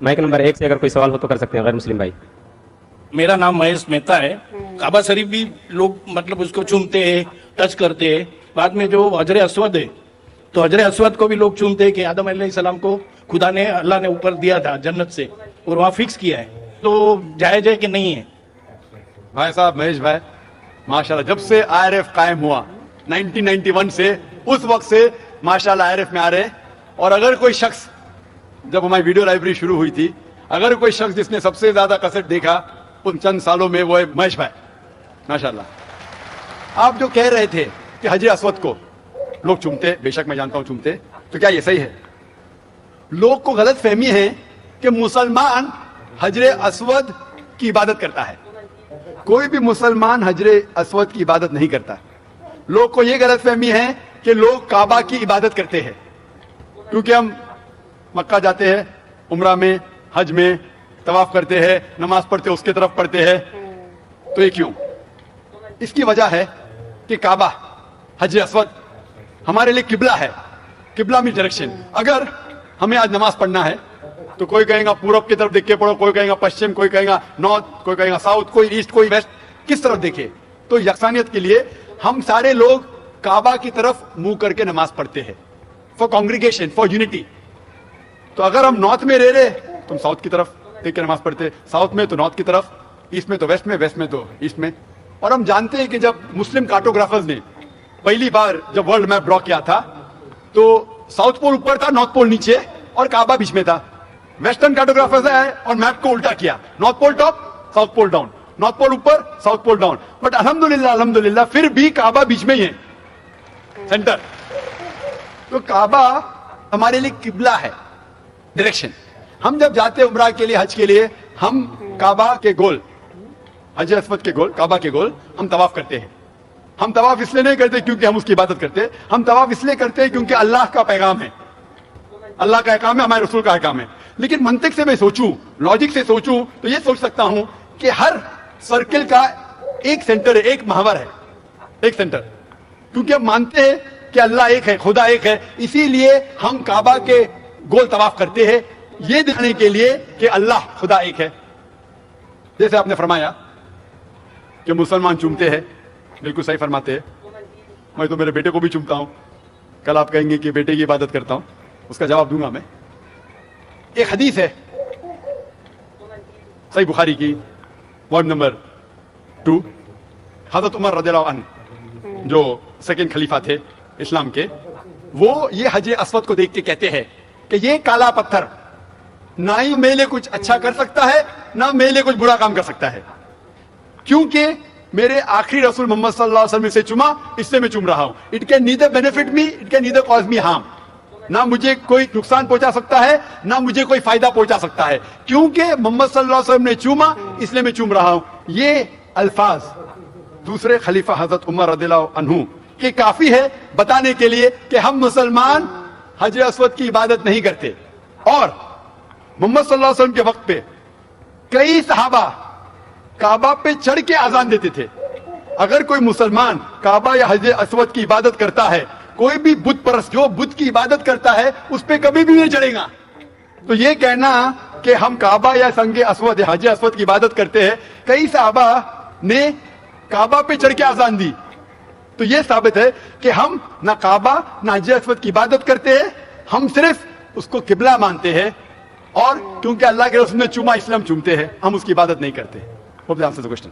Mic number 1 से अगर कोई सवाल हो तो कर सकते हैं गैर मुस्लिम भाई। मेरा नाम महेश मेहता है। काबा शरीफ भी लोग मतलब उसको चूमते हैं, टच करते हैं। बाद में जो हजरे अस्वद है, तो हजरे अस्वद को भी लोग चूमते हैं कि आदम अलैहिस्सलाम को खुदा ने, अल्लाह ने ऊपर दिया था जन्नत से और वहाँ फिक्स किया है, तो जायज है कि नहीं है? भाई साहब महेश भाई, माशाल्लाह जब से IRF कायम हुआ 1991 से, उस वक्त से माशाल्लाह IRF में आ रहे हैं। और अगर कोई शख्स, जब हमारी वीडियो लाइब्रेरी शुरू हुई थी, अगर कोई शख्स जिसने सबसे ज्यादा कैसेट देखा उन चंद सालों में, वो है महेश भाई माशाल्लाह। आप जो कह रहे थे कि हजरे अस्वद को लोग चूमते, बेशक मैं जानता हूं चूमते, तो क्या ये सही है? लोग को गलत फहमी है कि मुसलमान हजरे अस्वद की इबादत करता है। कोई भी मुसलमान हजरे अस्वद की इबादत नहीं करता। लोग को यह गलत फहमी है कि लोग काबा की इबादत करते हैं, क्योंकि हम मक्का जाते हैं, उम्रा में, हज में तवाफ करते हैं, नमाज पढ़ते हैं, उसके तरफ पढ़ते हैं। तो ये क्यों? इसकी वजह है कि काबा, हजरे अस्वद हमारे लिए किबला है। किबला में डायरेक्शन। अगर हमें आज नमाज पढ़ना है तो कोई कहेगा पूरब की तरफ देख के पढ़ो, कोई कहेगा पश्चिम, कोई कहेगा नॉर्थ, कोई कहेगा साउथ, कोई ईस्ट, कोई वेस्ट, किस तरफ देखे? तो यकसानियत के लिए हम सारे लोग काबा की तरफ मुंह करके नमाज पढ़ते हैं, फॉर कॉन्ग्रीगेशन, फॉर यूनिटी। तो अगर हम नॉर्थ में रह रहे तो हम साउथ की तरफ देख के नमाज पढ़ते, साउथ में तो नॉर्थ की तरफ, ईस्ट में तो वेस्ट में, वेस्ट में तो ईस्ट में। और हम जानते हैं कि जब मुस्लिम कार्टोग्राफर्स ने पहली बार जब वर्ल्ड मैप ड्रॉ किया था, तो साउथ पोल ऊपर था, नॉर्थ पोल नीचे, और काबा बीच में था। वेस्टर्न कार्टोग्राफर्स आए और मैप को उल्टा किया, north pole top, south pole down, north pole ऊपर, साउथ पोल डाउन। बट अल्हम्दुलिल्लाह फिर भी काबा बीच में ही है, सेंटर। तो काबा हमारे लिए किबला है, डायरेक्शन। हम जब जाते हैं उम्रा के लिए, हज के लिए, हम काबा के गोल, हज अस्वद के गोल, काबा के गोल हम तवाफ करते हैं। हम तवाफ इसलिए नहीं करते क्योंकि हम उसकी इबादत करते, हम तवाफ इसलिए करते हैं क्योंकि अल्लाह का पैगाम है, अल्लाह का काम है, हमारे रसूल का काम है। लेकिन मंतिक से मैं सोचूं, लॉजिक से सोचूं, तो ये सोच सकता हूं कि हर सर्किल का एक सेंटर है, एक महवर है, एक सेंटर। क्योंकि हम मानते हैं कि अल्लाह एक है, खुदा एक है, इसीलिए हम काबा के गोल तवाफ करते हैं, ये दिखाने के लिए कि अल्लाह खुदा एक है। जैसे आपने फरमाया कि मुसलमान चूमते हैं, बिल्कुल सही फरमाते हैं। मैं तो मेरे बेटे को भी चूमता हूं। कल आप कहेंगे कि बेटे की इबादत करता हूं, उसका जवाब दूंगा मैं। एक हदीस है सही बुखारी की, वॉल्यूम नंबर 2, हजरत उमर रज़ियल्लाहु अन्हु जो सेकंड खलीफा थे इस्लाम के, वो ये हजरे अस्वद को देख के कहते हैं कि ये काला पत्थर ना ही मेरे लिए कुछ अच्छा कर सकता है, ना मेरे लिए कुछ बुरा काम कर सकता है, क्योंकि मेरे आखिरी रसूल मोहम्मद सल्लल्लाहु अलैहि वसल्लम से चूमा, इससे मैं चूम रहा हूं। It can neither benefit me, it can neither cause me harm. ना मुझे कोई नुकसान पहुंचा सकता है, ना मुझे कोई फायदा पहुंचा सकता है, क्योंकि मोहम्मद सल्लल्लाहु अलैहि वसल्लम ने चूमा, इसलिए मैं चूम रहा हूं। ये अल्फाज दूसरे खलीफा हजरत उमर रज़ियल्लाहु अन्हु के काफी है बताने के लिए कि हम मुसलमान हजरे अस्वद की इबादत नहीं करते। और मोहम्मद सल्लल्लाहु अलैहि वसल्लम के वक्त पे कई सहाबा काबा पे चढ़ के आजान देते थे। अगर कोई मुसलमान काबा या हजरे अस्वद की इबादत करता है, कोई भी बुत परस्त जो बुत की इबादत करता है, उस पे कभी भी नहीं चढ़ेगा। तो ये कहना कि हम काबा या संगे अस्वद या हजरे अस्वद की इबादत करते हैं, कई सहाबा ने काबा पे चढ़ के आजान दी, तो ये साबित है कि हम ना काबा ना हजरे अस्वद की इबादत करते हैं, हम सिर्फ उसको किबला मानते हैं। और क्योंकि अल्लाह के रसूल ने चूमा इसलिए हम चूमते हैं, हम उसकी इबादत नहीं करते। Hope that answers the question.